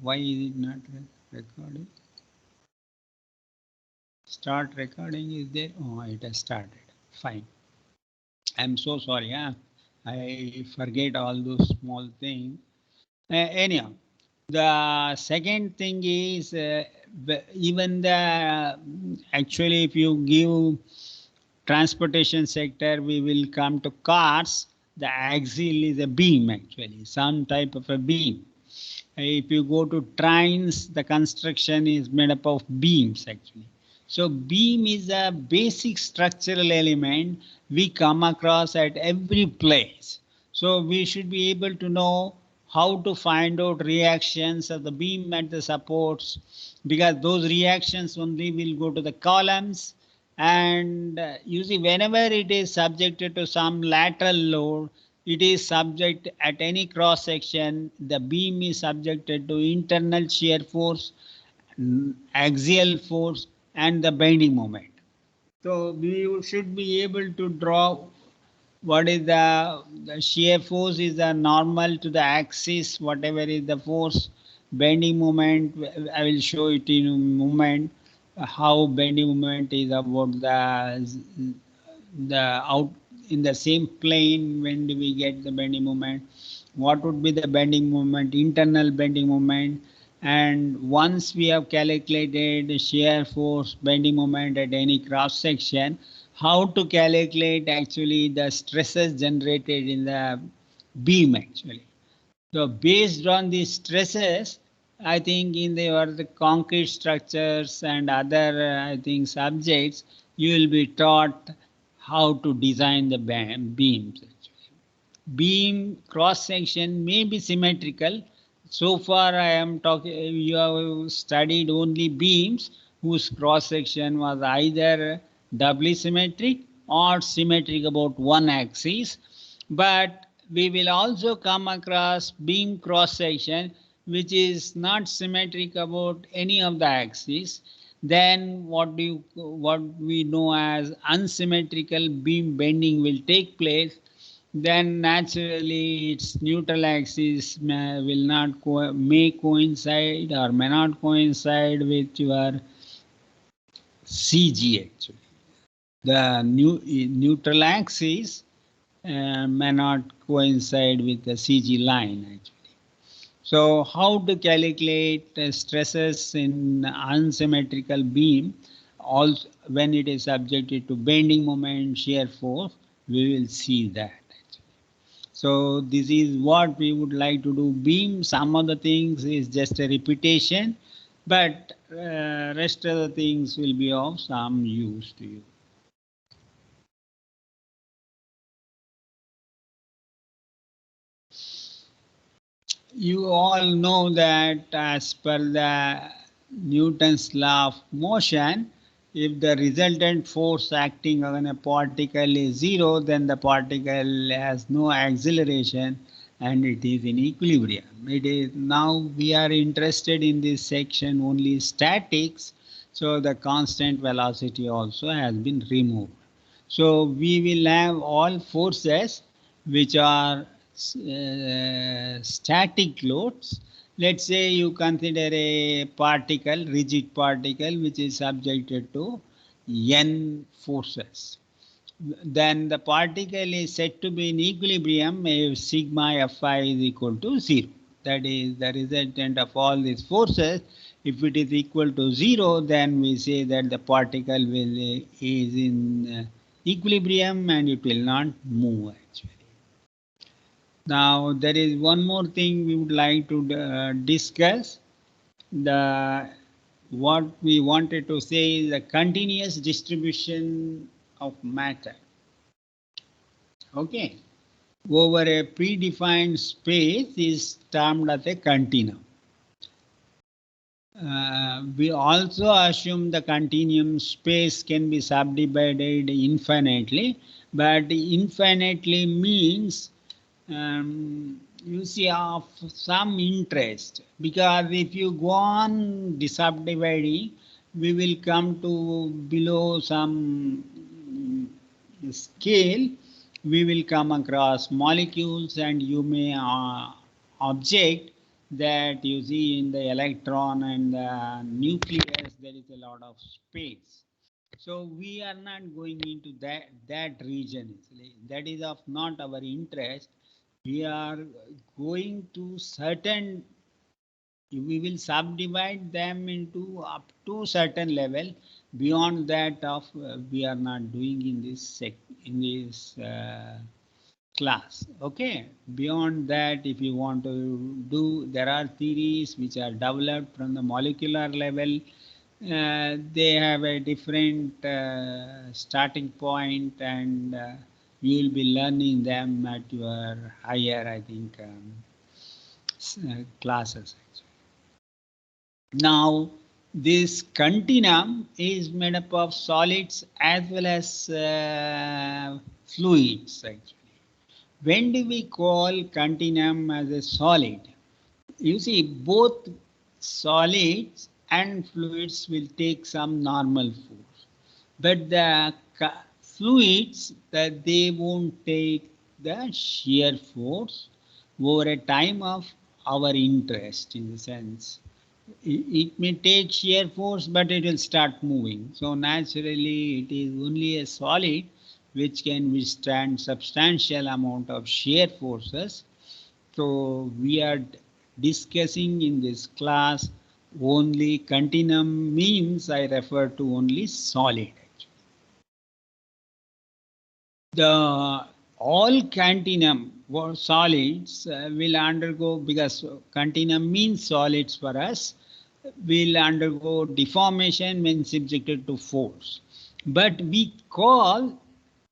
Why is it not recording? Start recording is there? Oh, it has started. Fine. I'm so sorry. Huh? I forget all those small things. Anyhow, the second thing is even the actually if you give transportation sector, we will come to cars. The axle is a beam actually, some type of a beam. If you go to trains, the construction is made up of beams actually. So beam is a basic structural element we come across at every place. So we should be able to know how to find out reactions of the beam and the supports, because those reactions only will go to the columns. And you see, whenever it is subjected to some lateral load, it is subject at any cross section, the beam is subjected to internal shear force, axial force, and the bending moment. So we should be able to draw what is the shear force is the normal to the axis, whatever is the force. Bending moment, I will show it in a moment, how bending moment is about the out in the same plane. When do we get the bending moment? What would be the bending moment, internal bending moment? And once we have calculated the shear force, bending moment at any cross section, how to calculate actually the stresses generated in the beam actually. So based on these stresses, I think in the concrete structures and other I think subjects, you will be taught how to design the beams. Beam cross section may be symmetrical. So far I am talking, you have studied only beams whose cross section was either doubly symmetric or symmetric about one axis. But we will also come across beam cross section which is not symmetric about any of the axes. Then what we know as unsymmetrical beam bending will take place. Then naturally its neutral axis will not may coincide or may not coincide with your CG actually. The neutral axis may not coincide with the CG line actually. So how to calculate stresses in unsymmetrical beam, also when it is subjected to bending moment, shear force, we will see that. So this is what we would like to do. Beam, some of the things is just a repetition, but rest of the things will be of some use to you. You all know that as per the Newton's law of motion, if the resultant force acting on a particle is zero, then the particle has no acceleration and it is in equilibrium. It is now we are interested in this section only statics, so the constant velocity also has been removed. So we will have all forces which are static loads. Let's say you consider a particle, rigid particle, which is subjected to n forces. Then the particle is said to be in equilibrium if sigma Fi is equal to 0. That is the resultant of all these forces. If it is equal to 0, then we say that the particle is in equilibrium and it will not move actually. Now there is one more thing we would like to discuss. The what we wanted to say is the continuous distribution of matter. Okay, over a predefined space is termed as a continuum. We also assume the continuum space can be subdivided infinitely, but infinitely means you see of some interest, because if you go on subdividing, we will come to below some scale, we will come across molecules and you may object that you see in the electron and the nucleus, there is a lot of space. So we are not going into that region. That is of not our interest. We are going to certain, we will subdivide them into up to certain level. Beyond that of we are not doing in this class. Okay, beyond that, if you want to do, there are theories which are developed from the molecular level. They have a different starting point, and you will be learning them at your higher, I think, classes. Now, this continuum is made up of solids as well as fluids, actually. When do we call continuum as a solid? You see, both solids and fluids will take some normal force, but the fluids, that they won't take the shear force over a time of our interest, in the sense it may take shear force, but it will start moving. So naturally, it is only a solid which can withstand substantial amount of shear forces. So we are discussing in this class only continuum, means I refer to only solid. The all continuum solids will undergo, because continuum means solids for us, will undergo deformation when subjected to force. But we call,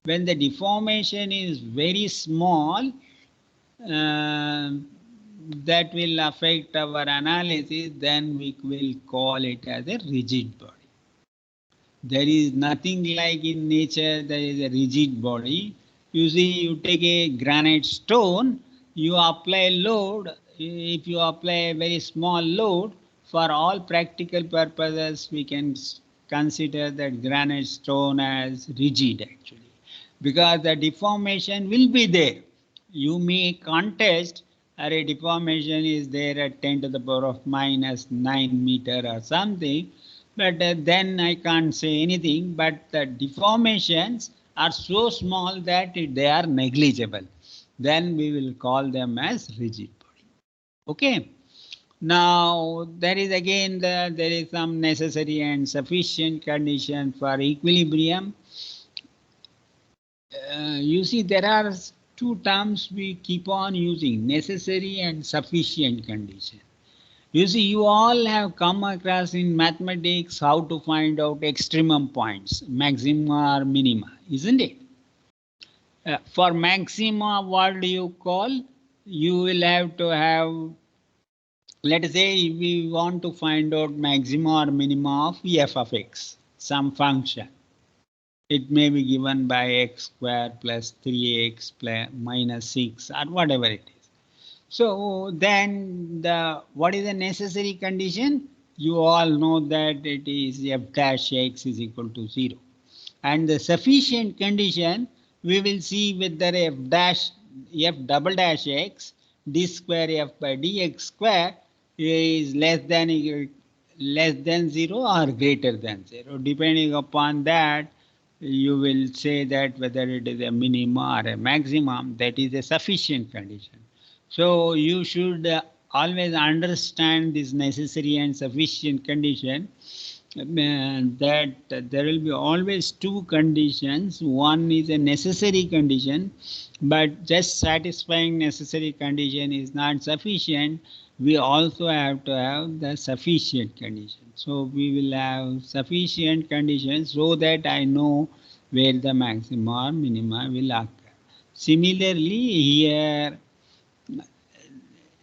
when the deformation is very small, that will affect our analysis, then we will call it as a rigid body. There is nothing like in nature there is a rigid body. You see, you take a granite stone, you apply load. If you apply a very small load, for all practical purposes, we can consider that granite stone as rigid, actually, because the deformation will be there. You may contest, a deformation is there at 10 to the power of minus 9 meter or something, but then I can't say anything. But the deformations are so small that they are negligible. Then we will call them as rigid body. Okay. Now there is again there is some necessary and sufficient condition for equilibrium. You see, there are two terms we keep on using: necessary and sufficient condition. You see, you all have come across in mathematics how to find out extremum points, maxima or minima, isn't it? For maxima, what do you call? You will have to have, let us say, if we want to find out maxima or minima of f of x, some function. It may be given by x square plus 3x plus minus 6 or whatever it is. So then what is the necessary condition? You all know that it is f dash x is equal to 0. And the sufficient condition, we will see whether f double dash x d square f by dx square is less than 0 or greater than 0. Depending upon that, you will say that whether it is a minima or a maximum, that is a sufficient condition. So you should always understand this necessary and sufficient condition, that there will be always two conditions. One is a necessary condition, but just satisfying necessary condition is not sufficient. We also have to have the sufficient condition. So we will have sufficient conditions so that I know where the maxima or minima will occur. Similarly, here,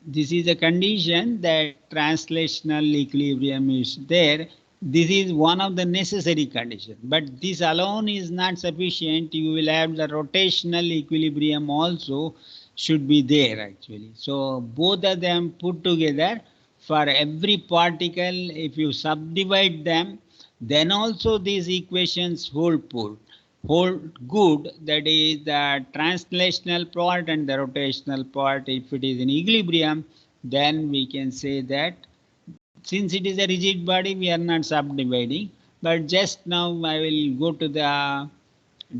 this is a condition that translational equilibrium is there. This is one of the necessary conditions, but this alone is not sufficient. You will have the rotational equilibrium also should be there, actually. So both of them put together, for every particle, if you subdivide them, then also these equations hold good. That is the translational part and the rotational part. If it is in equilibrium, then we can say that since it is a rigid body, we are not subdividing. But just now I will go to the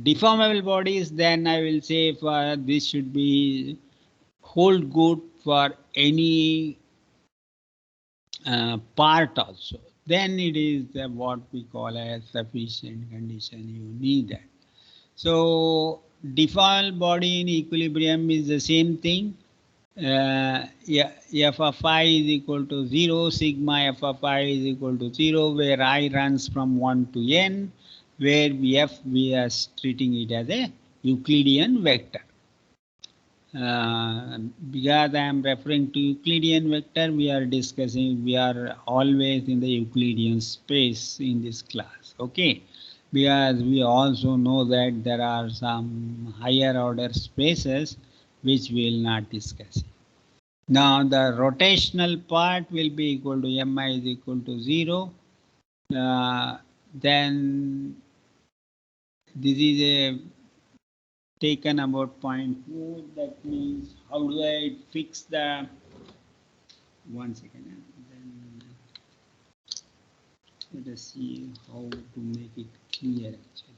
deformable bodies, then I will say for this should be hold good for any part also. Then it is what we call as sufficient condition. You need that. So deformable body in equilibrium is the same thing. Yeah, f of I is equal to 0, sigma f of I is equal to 0, where I runs from 1 to n, where we are treating it as a Euclidean vector. Because I am referring to Euclidean vector, we are always in the Euclidean space in this class. Okay, because we also know that there are some higher order spaces which we will not discuss. Now the rotational part will be equal to mi is equal to 0. Then this is a taken about 0.4. That means how do I fix the 1 second? Then let us see how to make it clear actually.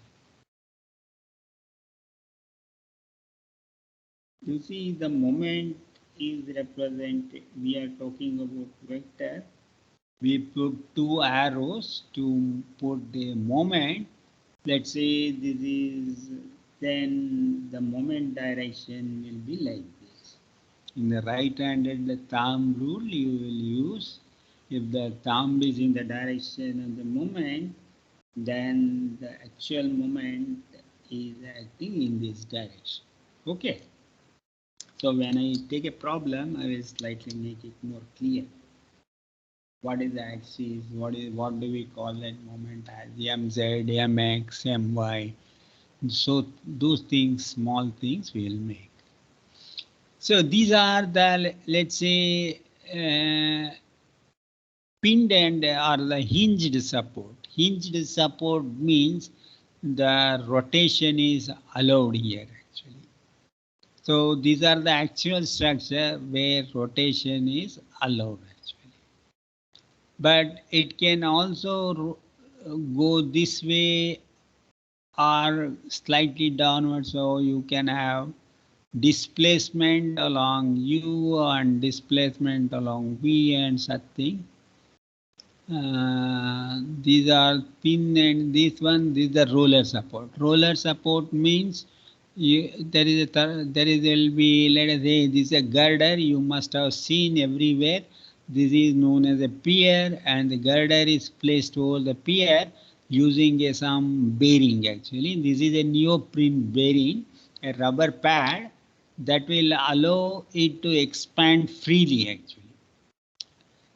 You see the moment is represented. We are talking about vector. We put two arrows to put the moment. Let's say this is, then the moment direction will be like this. In the right-handed the thumb rule you will use. If the thumb is in the direction of the moment, then the actual moment is acting in this direction. Okay. So when I take a problem, I will slightly make it more clear. What is the axis? What do we call that moment as mz, mx, my? So those things, small things, we will make. So these are the, let's say, pinned and or the hinged support. Hinged support means the rotation is allowed here actually. So these are the actual structure where rotation is allowed actually. But it can also go this way or slightly downward, so you can have displacement along u and displacement along v and such thing. These are pin and this one, this is the roller support. Roller support means there will be, let us say, this is a girder. You must have seen everywhere. This is known as a pier, and the girder is placed over the pier using some bearing actually. This is a neoprene bearing, a rubber pad that will allow it to expand freely actually.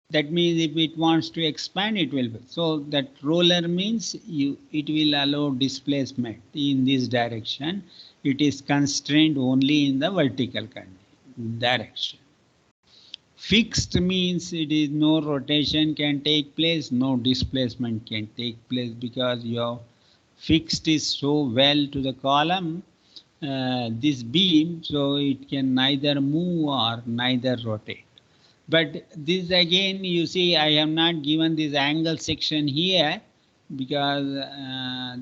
That means if it wants to expand, it will. So that roller means it will allow displacement in this direction. It is constrained only in the vertical direction. Fixed means it is no rotation can take place, no displacement can take place, because your fixed is so well to the column, this beam, so it can neither move or neither rotate. But this again, you see, I have not given this angle section here, because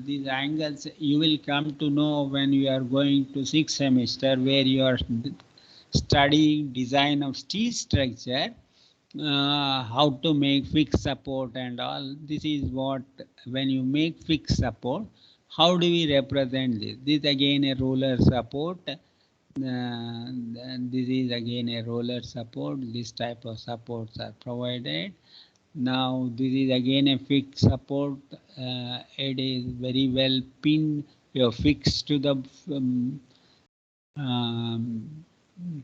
these angles you will come to know when you are going to 6th semester, where you are studying design of steel structure, how to make fixed support and all. This is what, when you make fixed support, how do we represent this? This again a roller support. This is again a roller support. This type of supports are provided. Now this is again a fixed support. It is very well pinned. You are fixed to the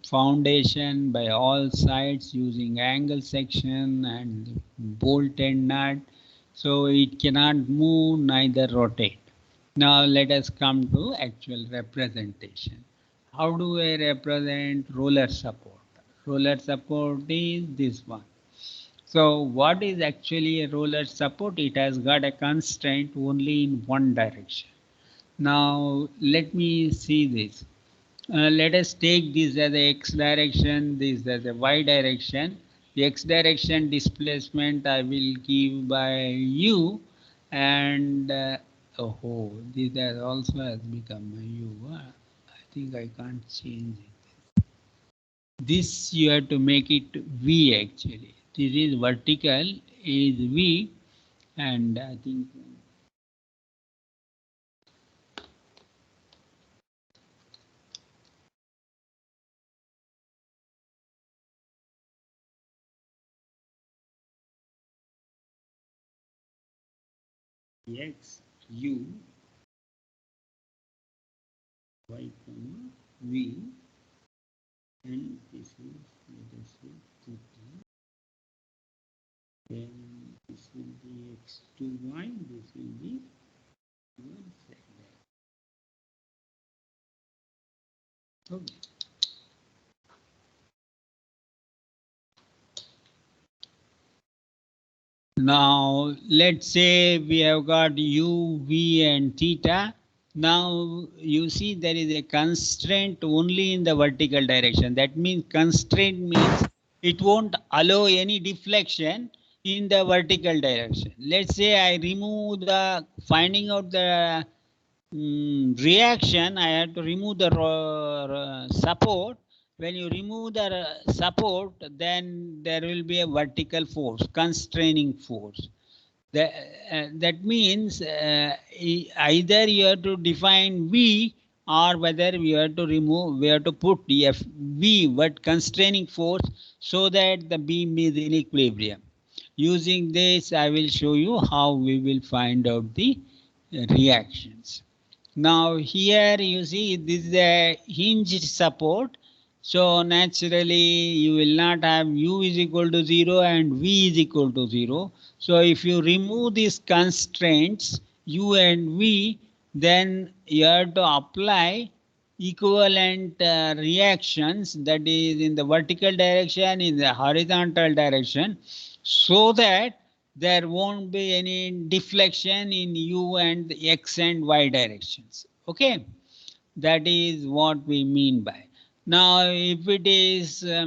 foundation by all sides using angle section and bolt and nut. So it cannot move, neither rotate. Now let us come to actual representation. How do I represent roller support? Roller support is this one. So what is actually a roller support? It has got a constraint only in one direction. Now let me see this. Let us take this as a x direction, this as a y direction. The x direction displacement I will give by u, and oh, this has also has become a u. I think I can't change it. This you have to make it v actually. This is vertical is v, and I think x u y comma v, and this is, let us say, theta. Then this will be x2y, this will be your z. Okay. Now let's say we have got u, v and theta. Now you see there is a constraint only in the vertical direction. That means constraint means it won't allow any deflection in the vertical direction. Let's say I remove the finding out the reaction, I have to remove the support. When you remove the support, then there will be a vertical force, constraining force. That means either you have to define V, or whether we have to remove, we have to put F V, but constraining force, so that the beam is in equilibrium. Using this, I will show you how we will find out the reactions. Now here you see this is a hinged support. So naturally you will not have u is equal to 0 and v is equal to 0. So if you remove these constraints u and v, then you have to apply equivalent reactions, that is in the vertical direction, in the horizontal direction, so that there won't be any deflection in u and x and y directions. Okay, that is what we mean by. Now if it is uh,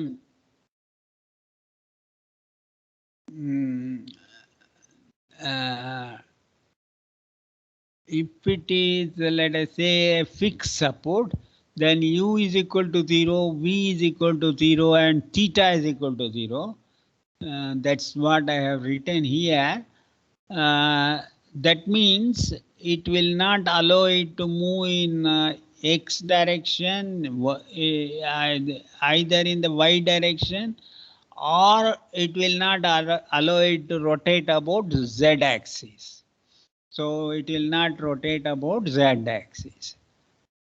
if it is let us say a fixed support, then u is equal to 0, v is equal to 0 and theta is equal to 0. That's what I have written here. That means it will not allow it to move in x direction, either in the y direction, or it will not allow it to rotate about z axis. So it will not rotate about z axis.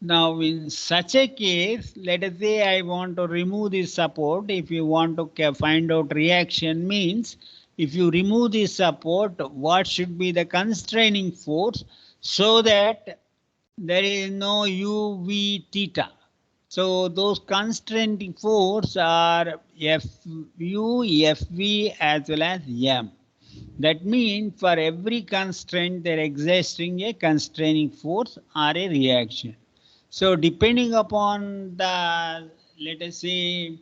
Now in such a case, let us say I want to remove this support. If you want to find out reaction, means if you remove this support, what should be the constraining force, so that there is no u, v, theta. So those constraining force are fu, fv as well as m. That means for every constraint there existing a constraining force or a reaction. So depending upon the, let us say,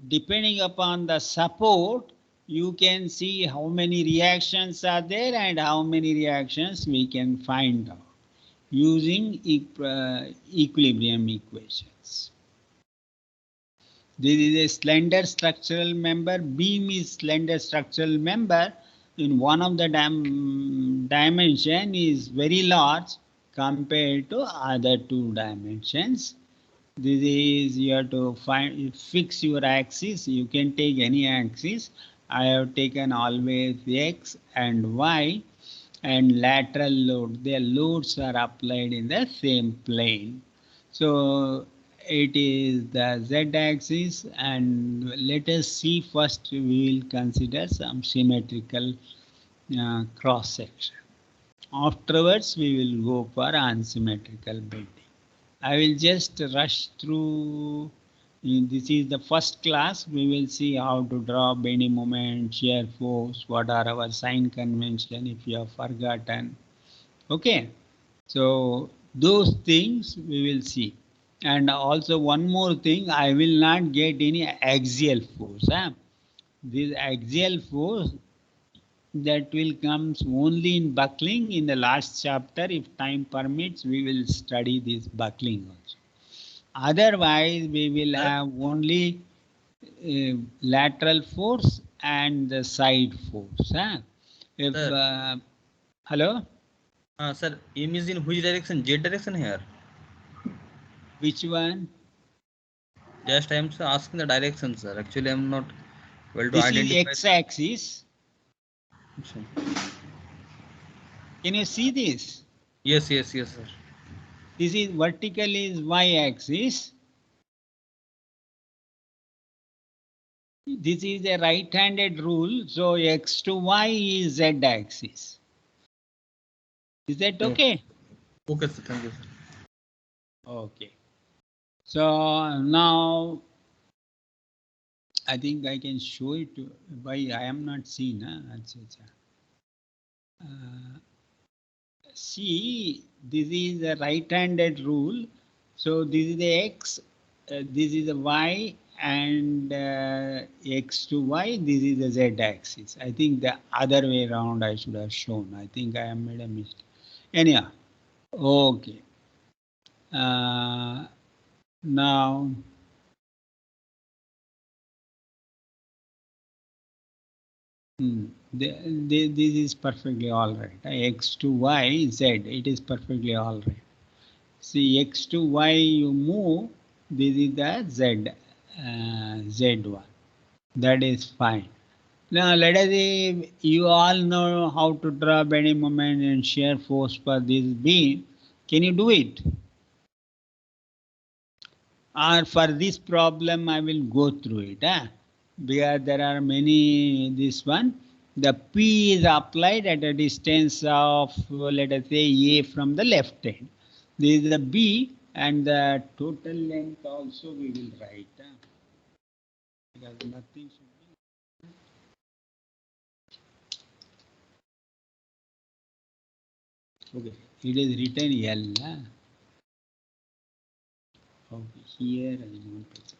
depending upon the support, you can see how many reactions are there and how many reactions we can find out using equilibrium equations. This is a slender structural member. Beam is slender structural member. In one of the dimension is very large compared to other two dimensions. This is, you have to fix your axis. You can take any axis. I have taken always x and y, and lateral load. Their loads are applied in the same plane. So it is the z-axis, and let us see first. We will consider some symmetrical cross section. Afterwards, we will go for unsymmetrical bending. I will just rush through. This is the first class. We will see how to draw bending moment, shear force, what are our sign convention if you have forgotten. Okay, so Those things we will see. And also one more thing, I will not get any axial force. This axial force that will comes only in buckling. In the last chapter, if time permits, we will study this buckling also. Otherwise, we will have only lateral force and the side force. If hello, sir, M is in which direction? Z direction here. which one? Just I am asking the direction, sir. Actually, I am not well to This is identify. x-axis. Can you see this? Yes, yes, yes, sir. This is vertical is y-axis. This is a right-handed rule, so x to y is z-axis. Is that okay? Okay, sir. Thank you, sir. Okay. So now I think I can show it. Why I am not seen. See, this is a right-handed rule. So this is the x, this is the y, and x to y, this is the z-axis. I think the other way around I should have shown. I think I have made a mistake. Anyhow, okay. Now, this is perfectly all right. X to y, z, it is perfectly all right. See, x to y you move, this is the z, z1. That is fine. Now let us say you all know how to draw bending moment and shear force for this beam. Can you do it? Or for this problem I will go through it. Because there are many, this one. The P is applied at a distance of, let us say, A from the left end. This is the B, and the total length also we will write. Because nothing should be. Okay, it is written L. Okay, here I want to check.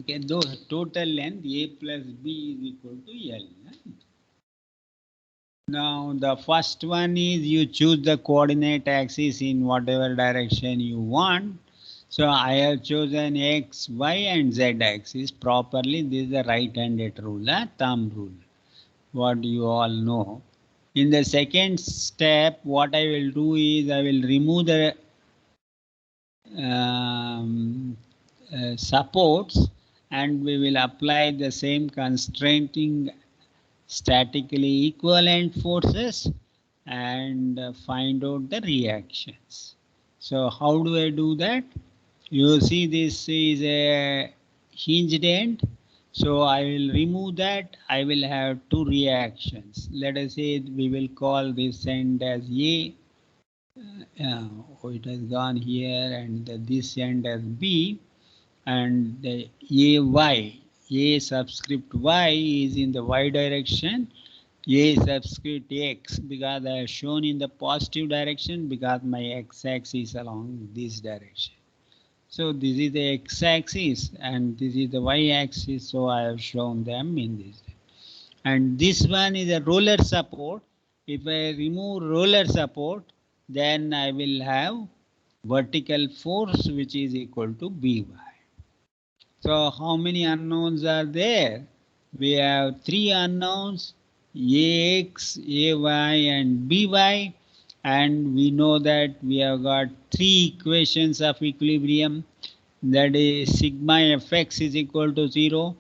Okay, the total length A plus B is equal to L. Now the first one is you choose the coordinate axis in whatever direction you want. So I have chosen X, Y and Z axis properly. This is the right-handed rule, thumb rule, what you all know. In the second step, what I will do is I will remove the supports, and we will apply the same constraining statically equivalent forces and find out the reactions. So how do I do that? You see this is a hinged end. So I will remove that. I will have two reactions. Let us say we will call this end as A. It has gone here, and this end as B, and the AY, A subscript Y is in the Y direction, A subscript X, because I have shown in the positive direction because my x-axis is along this direction. So this is the x-axis and this is the y-axis, so I have shown them in this. And this one is a roller support. If I remove roller support, then I will have vertical force which is equal to By. So how many unknowns are there? We have three unknowns, Ax, Ay and By, and we know that we have got three equations of equilibrium, that is sigma fx is equal to 0.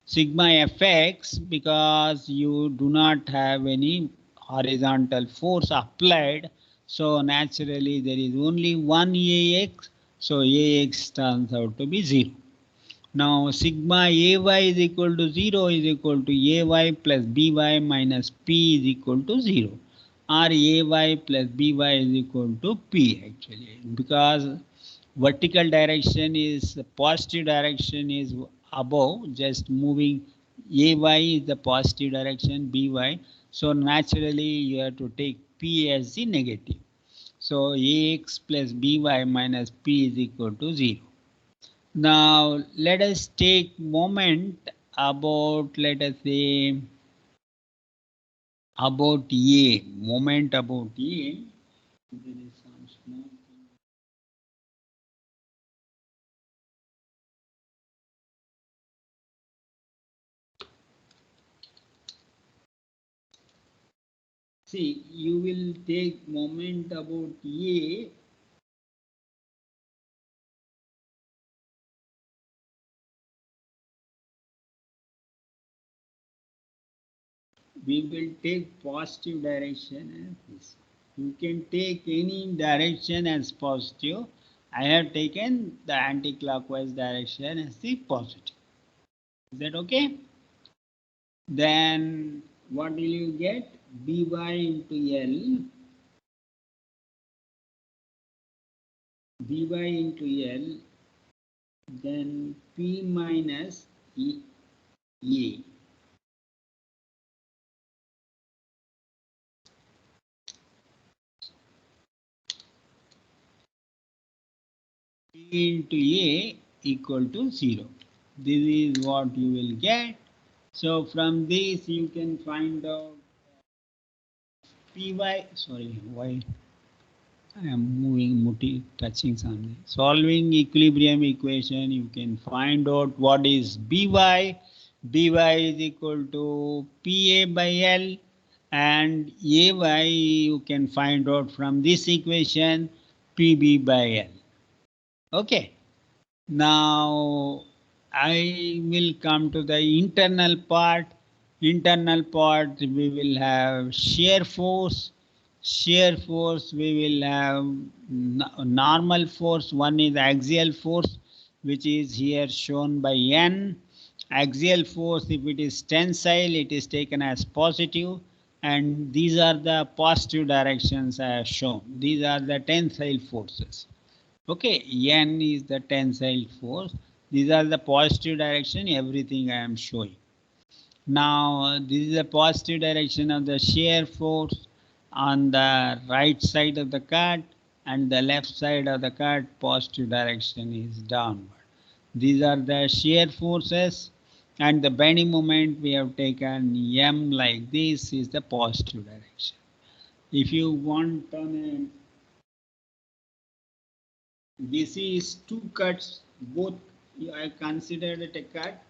Sigma fx, because you do not have any horizontal force applied, so naturally there is only one Ax, so Ax turns out to be 0. Now sigma ay is equal to 0 is equal to ay plus by minus p is equal to 0, or ay plus by is equal to p actually, because vertical direction is positive direction is above, just moving ay is the positive direction, by, so naturally you have to take p as the negative. So ax plus by minus p is equal to 0. Now let us take moment about, let us say, about A, moment about A. There is some small thing. See, you will take moment about A. We will take positive direction as this. You can take any direction as positive. I have taken the anti-clockwise direction as the positive. Is that okay? Then what will you get? By into L, by into L, then P minus A. P into A equal to 0. This is what you will get. So from this you can find out Py, sorry, why I am moving, touching something. Solving equilibrium equation, you can find out what is By. By is equal to Pa by L, and Ay you can find out from this equation Pb by L. Okay. Now I will come to the internal part. Internal part we will have shear force. Shear force we will have normal force. One is axial force, which is here shown by N. Axial force, if it is tensile, it is taken as positive, and these are the positive directions I have shown. These are the tensile forces. Okay, N is the tensile force. These are the positive direction, everything I am showing. Now, this is the positive direction of the shear force on the right side of the cut, and the left side of the cut, positive direction is downward. These are the shear forces, and the bending moment we have taken M like this is the positive direction. If you want on this is two cuts, both I considered it a cut.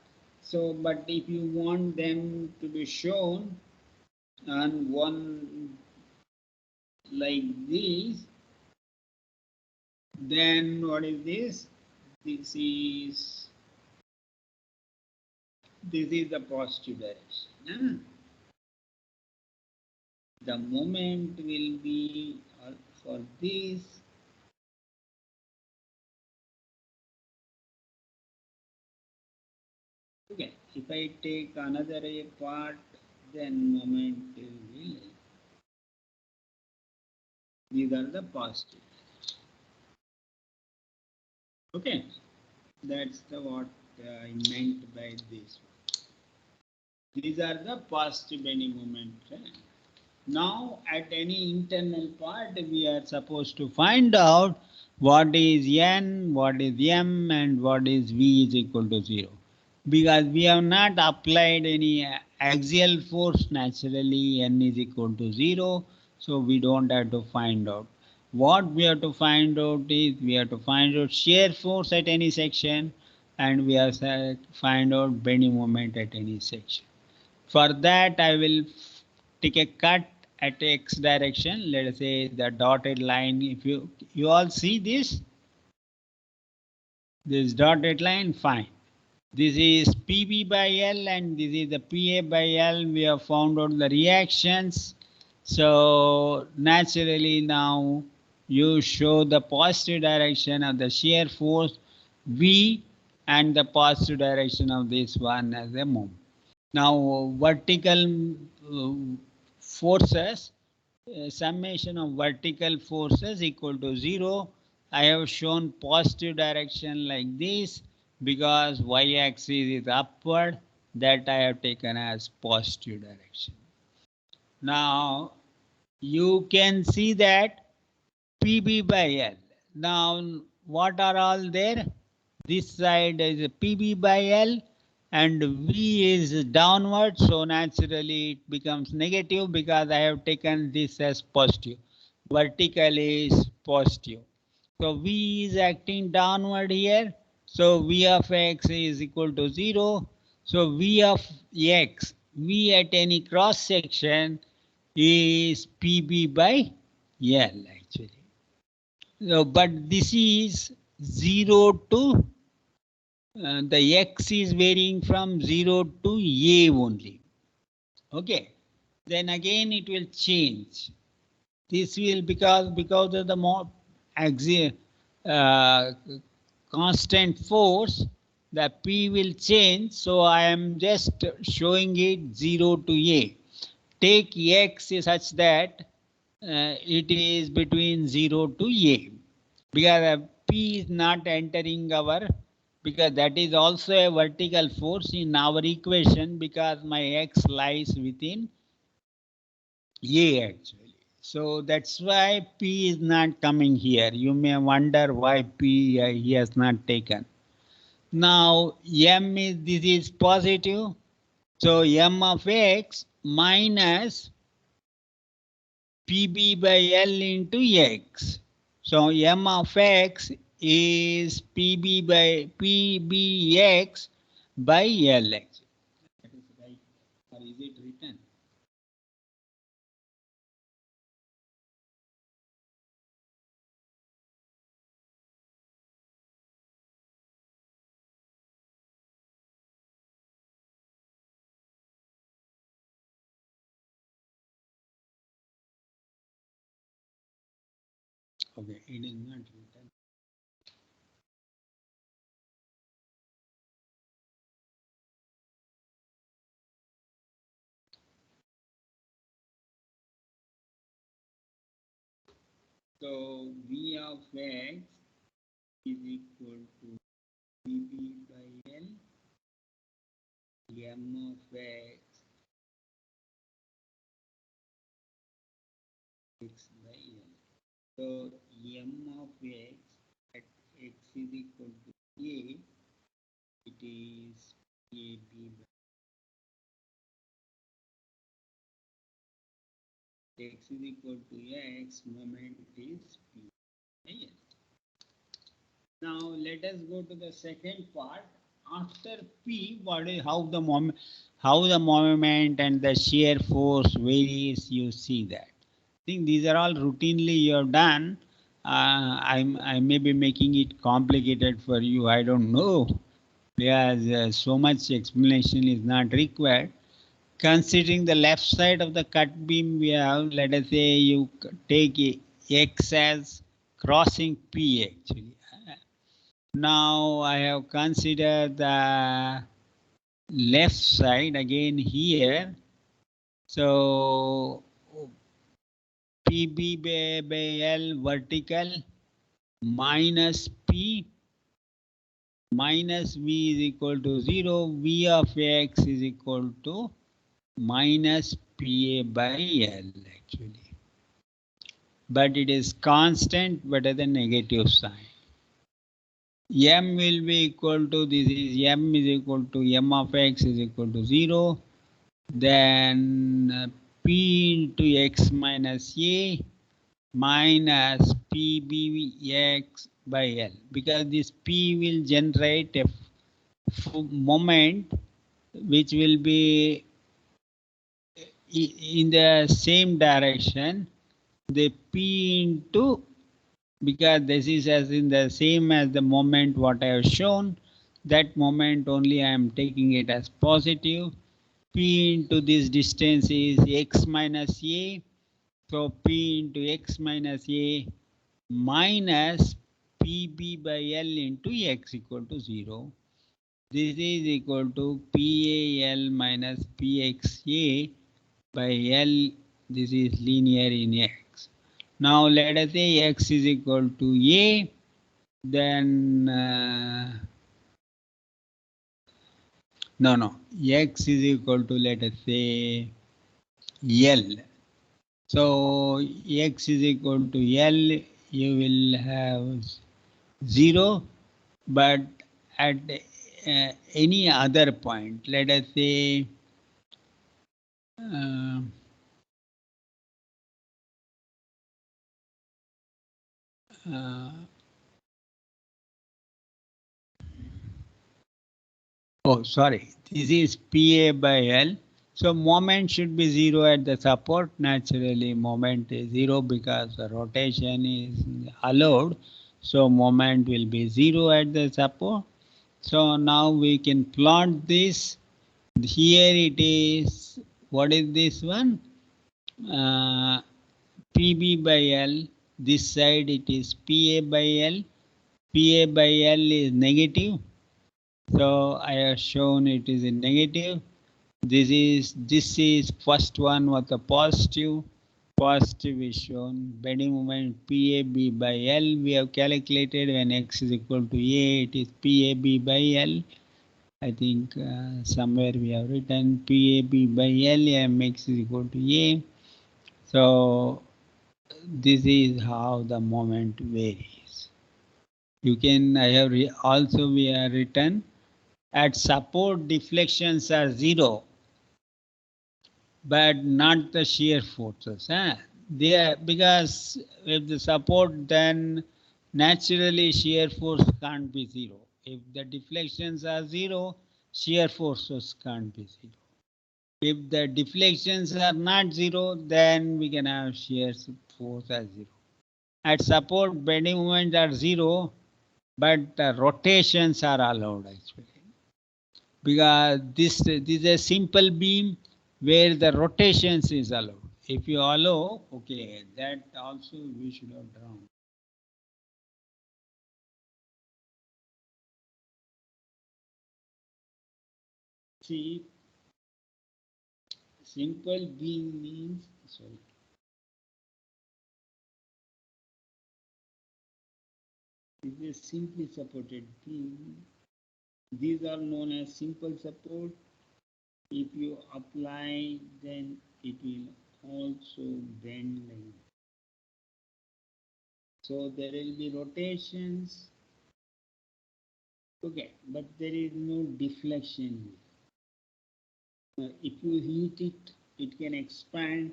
So, but if you want them to be shown on one like this, then what is this? This is the positive direction. The moment will be for this. Okay, if I take another a part, then moment will, these are the positive. Okay, that's the what I meant by this. These are the positive bending moment. Now at any internal part we are supposed to find out what is N, what is M, and what is V is equal to 0. Because we have not applied any axial force, naturally N is equal to 0, so we don't have to find out. What we have to find out is we have to find out shear force at any section, and we have to find out bending moment at any section. For that I will take a cut at x direction. Let us say the dotted line. If you all see this dotted line, fine. This is Pb by L and this is the Pa by L. We have found out the reactions. So naturally now you show the positive direction of the shear force V and the positive direction of this one as a moment. Now vertical forces, summation of vertical forces equal to 0. I have shown positive direction like this because y-axis is upward, that I have taken as positive direction. Now you can see that PB by L. Now what are all there? This side is PB by L and V is downward, so naturally it becomes negative because I have taken this as positive. Vertical is positive. So V is acting downward here. So V of X is equal to 0. So V of X, V at any cross section is PB by L actually. So, but this is 0 to the X is varying from 0 to A only. Okay. Then again it will change. This will because of the more constant force, the P will change. So I am just showing it 0 to A. Take X such that it is between 0 to A because P is not entering our, because that is also a vertical force in our equation because my X lies within A actually. So that's why P is not coming here. You may wonder why P he has not taken. Now M is, this is positive. So M of X minus PB by L into X. So M of X is PB by PBX by LX. That is right. Or is it written? Okay, it is not written. So V of X is equal to PB by L, M of X, X by L. So M of X at X is equal to A, it is AB by X is equal to X, moment is P. Yes. Now let us go to the second part. After P, what is how the moment and the shear force varies, you see that. I think these are all routinely you have done. I may be making it complicated for you. I don't know because so much explanation is not required. Considering the left side of the cut beam, we have, let us say you take X as crossing P actually. Now I have considered the left side again here. So PB by L vertical minus P minus V is equal to 0. V of X is equal to minus PA by L actually. But it is constant but at the negative sign. M will be equal to, this is M is equal to M of X is equal to 0. Then P into X minus A minus PBX by L, because this P will generate a moment which will be in the same direction, the P into, because this is as in the same as the moment what I have shown, that moment only I am taking it as positive. P into this distance is X minus A. So P into X minus A minus PB by L into X equal to 0. This is equal to PAL minus PXA by L. This is linear in X. Now let us say X is equal to A, then X is equal to, let us say, L. So X is equal to L, you will have 0, but at any other point, let us say this is PA by L. So moment should be 0 at the support. Naturally, moment is 0 because the rotation is allowed. So moment will be 0 at the support. So now we can plot this. Here it is. What is this one? PB by L. This side it is PA by L. PA by L is negative. So I have shown it is in negative. This is first one with a positive. Positive is shown. Bending moment PAB by L. We have calculated when X is equal to A, it is PAB by L. I think somewhere we have written PAB by L and X is equal to A. So this is how the moment varies. You can, I have also we have written at support deflections are 0, but not the shear forces. They are, because if the support, then naturally shear force can't be 0. If the deflections are 0, shear forces can't be 0. If the deflections are not 0, then we can have shear force as 0. At support, bending moments are 0, but rotations are allowed actually. Because this is a simple beam where the rotations is allowed. If you allow, okay, that also we should have drawn. See, simple beam means, sorry. This is simply supported beam. These are known as simple support. If you apply, then it will also bend like that. So there will be rotations. Okay, but there is no deflection. If you heat it, it can expand,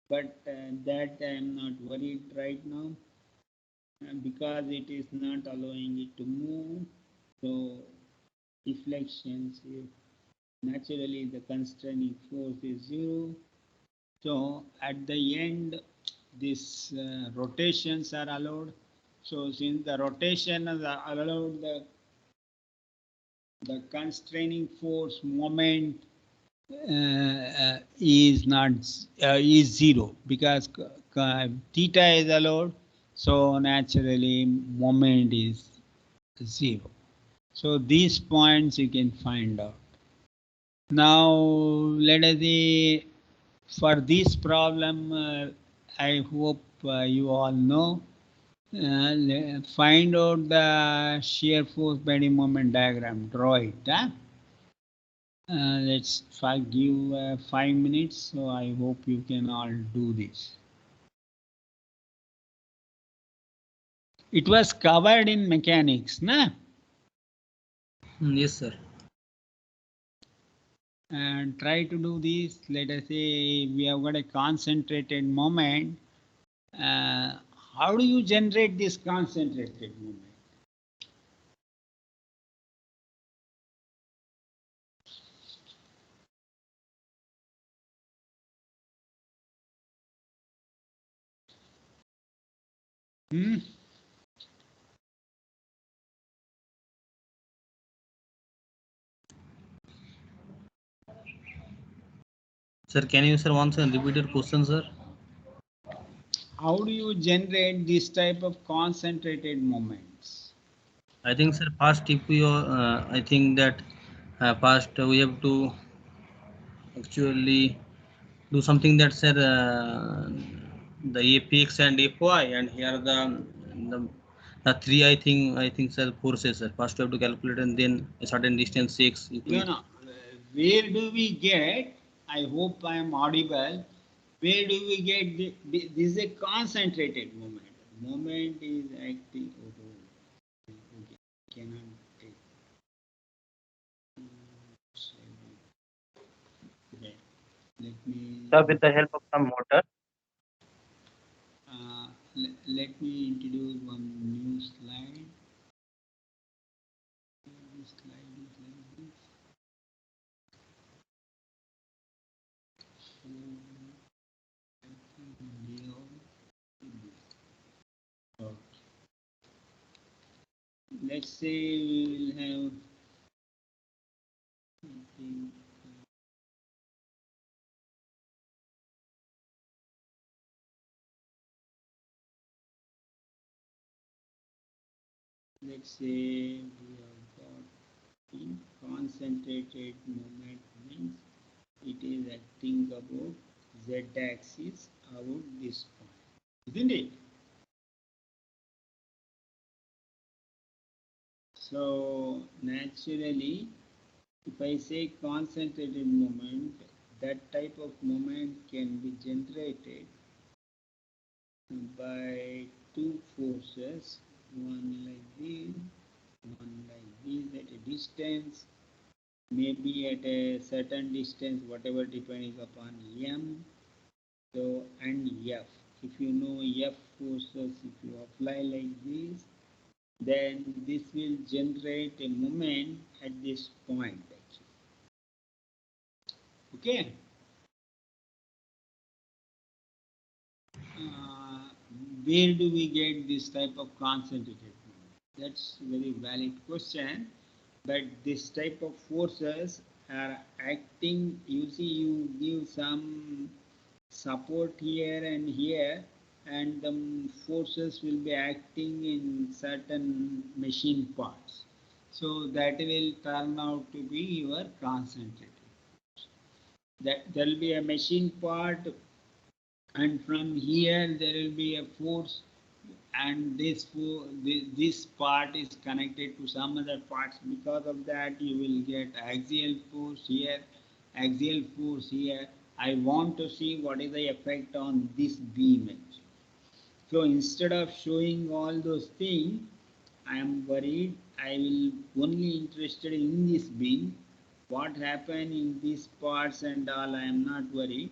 but that I am not worried right now because it is not allowing it to move. So deflections, naturally the constraining force is 0. So at the end, these rotations are allowed. So since the rotation is allowed, the constraining force moment is not is 0 because theta is allowed. So naturally moment is 0. So these points you can find out. Now let us see, for this problem, I hope you all know. Find out the shear force bending moment diagram. Draw it. Let's give 5 minutes. So I hope you can all do this. It was covered in mechanics, na? Yes, sir. And try to do this. Let us say we have got a concentrated moment. How do you generate this concentrated moment? Sir, can you, sir, once and repeat your question, sir? How do you generate this type of concentrated moments? I think, sir, first if we, I think that first we have to actually do something that, sir, the apex and fy, and here the the three, I think, sir, forces, sir. First we have to calculate, and then a certain distance x. If we, No. Where do we get? I hope I am audible. Where do we get this is a concentrated moment. Moment is acting. Oh, okay. Cannot take. Okay. Let me. So with the help of some motor. Let me introduce one new slide. This slide is like this. So, I think okay. Let's say we will have. I think, let's say we have got in concentrated moment means it is acting about z-axis about this point, isn't it? So naturally, if I say concentrated moment, that type of moment can be generated by two forces, one like this, one like this at a distance, maybe at a certain distance, whatever depending upon m. So and f. If you know f forces, if you apply like this, then this will generate a moment at this point actually. Okay. Where do we get this type of concentrated moment? That's a very valid question. But this type of forces are acting. You see, you give some support here and here, and the forces will be acting in certain machine parts. So that will turn out to be your concentrated. That there will be a machine part, and from here there will be a force, and this part is connected to some other parts. Because of that, you will get axial force here, axial force here. I want to see what is the effect on this beam actually. So instead of showing all those things, I am worried. I will only interested in this beam. What happened in these parts and all, I am not worried.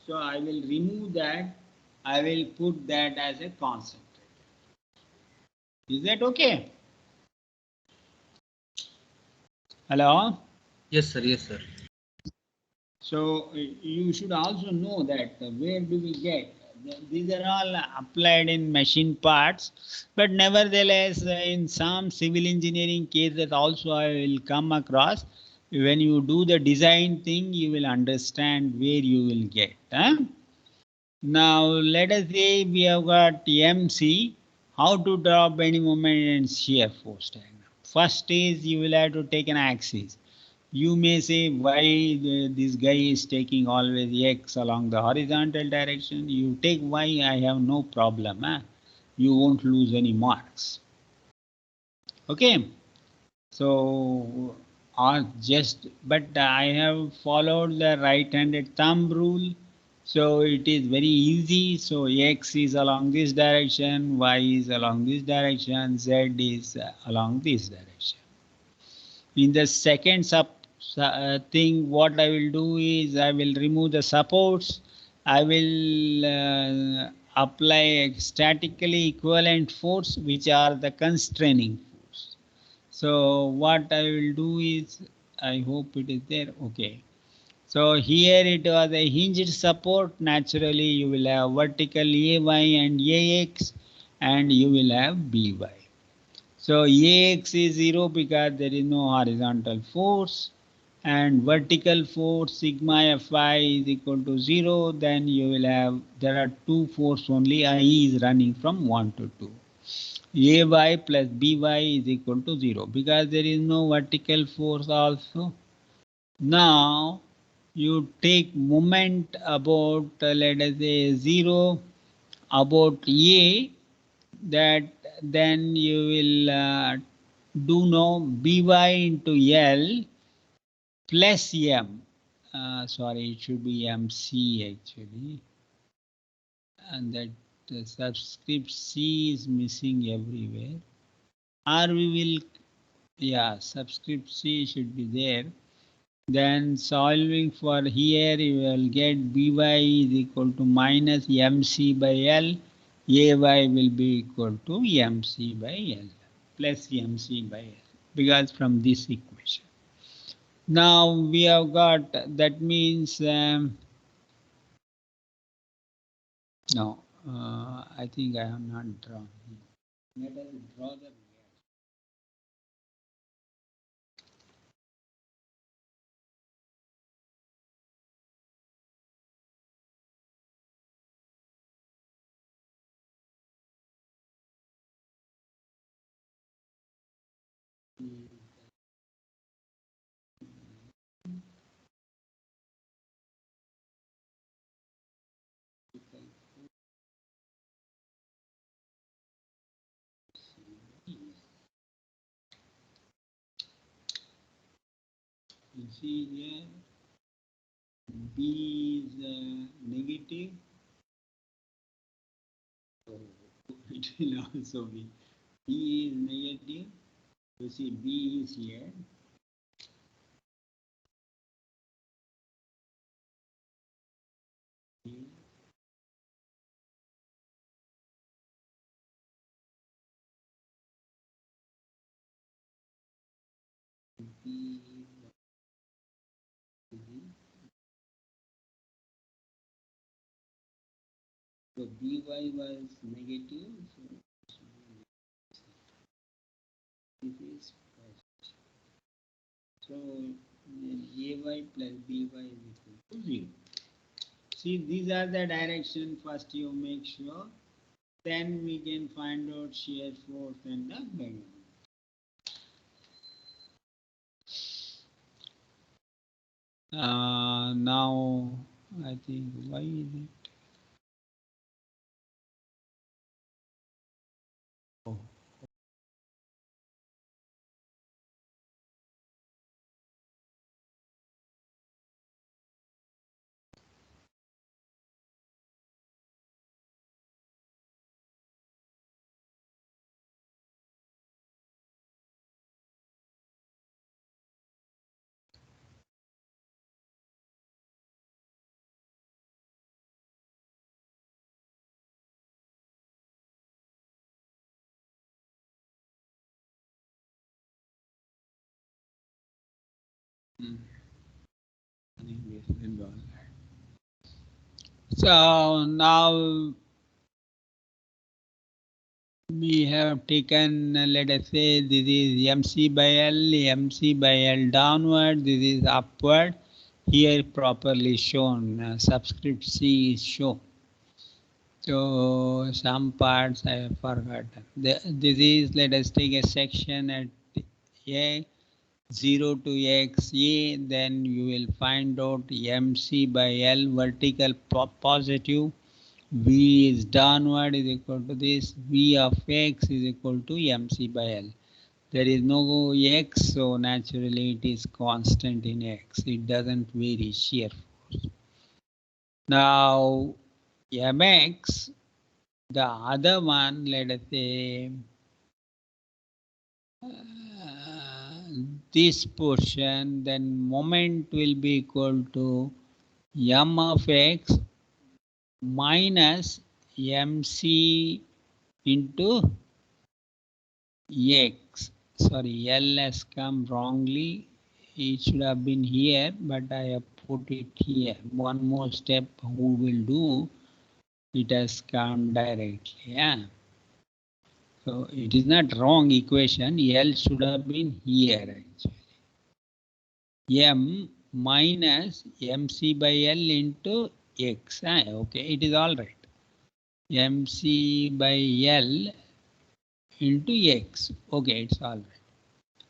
So I will remove that. I will put that as a concept. Is that okay? Hello? yes, sir. Yes, sir. So you should also know that where do we get? These are all applied in machine parts, but nevertheless, in some civil engineering cases also I will come across. When you do the design thing, you will understand where you will get. Huh? Now let us say we have got MC. How to draw bending moment and shear force diagram. First is you will have to take an axis. You may say why this guy is taking always x along the horizontal direction. You take y, I have no problem. You won't lose any marks. Okay. So or just, but I have followed the right-handed thumb rule. So it is very easy. So x is along this direction, y is along this direction, z is along this direction. In the second thing, what I will do is I will remove the supports. I will apply a statically equivalent force, which are the constraining force. So what I will do is, I hope it is there. Okay. So here it was a hinged support. Naturally, you will have vertical AY and AX, and you will have BY. So Ax is 0 because there is no horizontal force, and vertical force sigma Fi is equal to 0. Then you will have, there are two force only, I is running from 1 to 2. Ay plus By is equal to 0 because there is no vertical force also. Now you take moment about let us say 0 about A, that then you will do now By into L plus M. Sorry, it should be MC actually. And that the subscript C is missing everywhere. Or we will, yeah, subscript C should be there. Then solving for here, you will get By is equal to minus MC by L. Ay will be equal to MC by L plus MC by L because from this equation. Now we have got, that means, no, I think I have not drawn. Let us draw the you see here, B is negative, so it will also be, B is negative, you see B is here, B, so By was negative, so this is positive. So Ay plus By is equal to 0. See, these are the direction. First you make sure, then we can find out shear force and the bending. Now I think, why is it? Oh. I think we explained all that. So now we have taken, let us say, this is MC by L, MC by L downward, this is upward. Here properly shown, subscript C is shown. So some parts I have forgotten. This is, let us take a section at A, 0 to X, A, then you will find out MC by L vertical positive, V is downward is equal to this, V of X is equal to MC by L. There is no X, so naturally it is constant in X. It doesn't vary shear force. Now Mx, the other one, let us say, this portion, then moment will be equal to M of X minus MC into X. Sorry, L has come wrongly. It should have been here, but I have put it here. One more step who will do, it has come directly. Yeah. So it is not wrong equation. L should have been here actually. M minus MC by L into X. Okay, it is all right. MC by L into x. Okay, it's all right.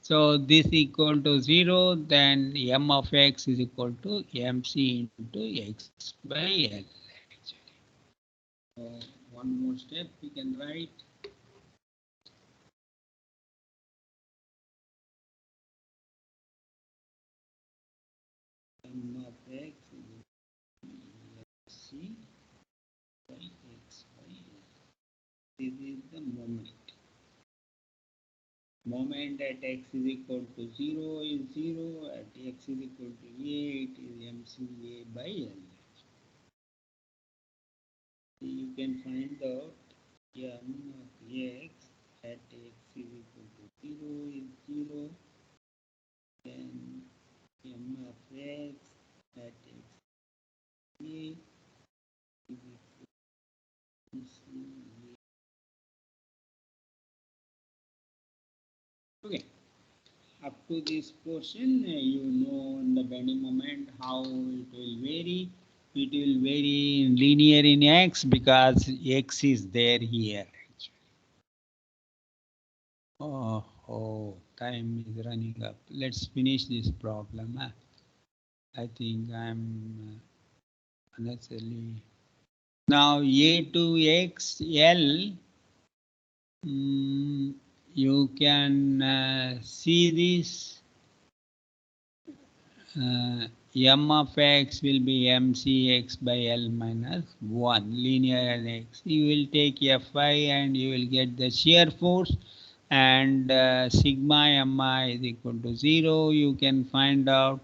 So this equal to 0, then m of x is equal to mc into x by l. Actually. So one more step we can write. M of x is mc by x by l. This is the moment. Moment at x is equal to 0 is 0, at x is equal to a, it is mca by l. You can find out m of x at x is equal to 0 is 0, then m of x at x a is equal to mca. Okay. Up to this portion, you know in the bending moment how it will vary. It will vary in linear in x because x is there here. Oh, time is running up. Let's finish this problem. I think I'm unnecessarily. Now a to x l. You can see this. M of x will be mcx by L minus 1, linear and x. You will take Fi and you will get the shear force, and sigma mi is equal to 0. You can find out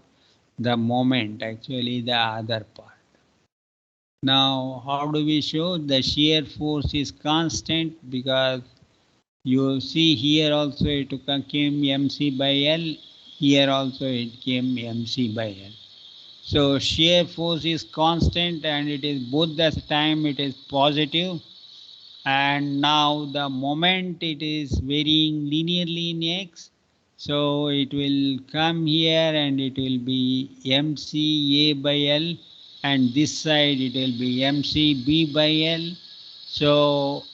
the moment, actually the other part. Now, how do we show? The shear force is constant because you see here also it came mc by L, here also it came mc by L. So shear force is constant and it is both the time it is positive, and now the moment it is varying linearly in x, so it will come here and it will be mca by L, and this side it will be mcb by L. So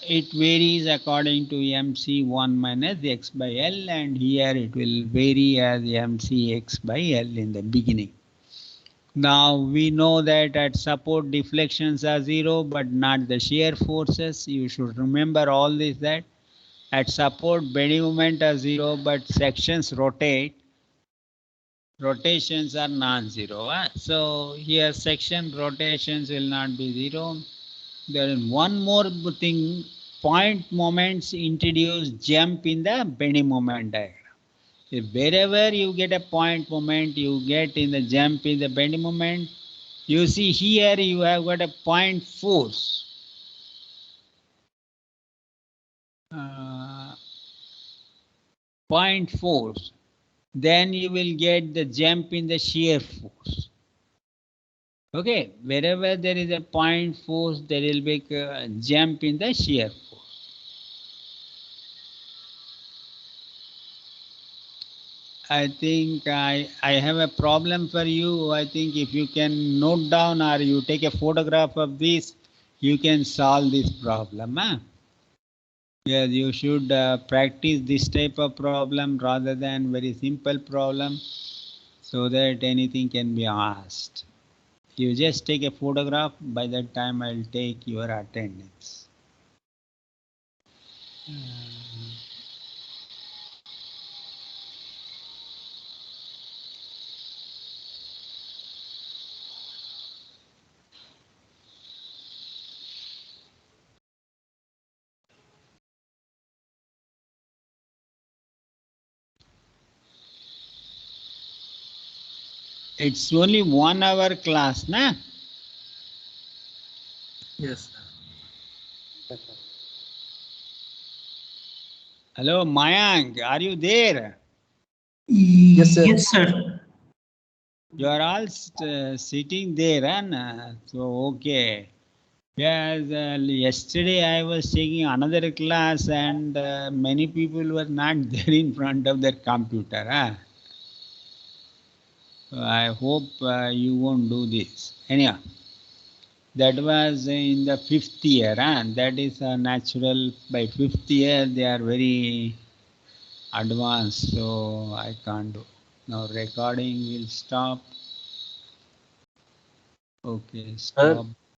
it varies according to mc1 minus x by L, and here it will vary as mcx by L in the beginning. Now we know that at support deflections are 0 but not the shear forces. You should remember all this, that at support bending moment are 0 but sections rotate. Rotations are non-zero. So here section rotations will not be 0. There is one more thing, point moments introduce jump in the bending moment diagram. If wherever you get a point moment, you get in the jump in the bending moment. You see here you have got a point force. Point force. Then you will get the jump in the shear force. Okay, wherever there is a point force, there will be a jump in the shear force. I think I have a problem for you. I think if you can note down or you take a photograph of this, you can solve this problem. Huh? Yes, you should practice this type of problem rather than very simple problem, so that anything can be asked. You just take a photograph, by that time I'll take your attendance. It's only 1 hour class, na? Yes. Hello, Mayank, are you there? Yes, sir. Yes, sir. You are all sitting there, and so okay. Yes, yesterday I was taking another class, and many people were not there in front of their computer. Huh? So I hope you won't do this. Anyhow, That was in the 5th year. That is natural. By 5th year, they are very advanced. So I can't do. Now recording will stop. Okay, stop.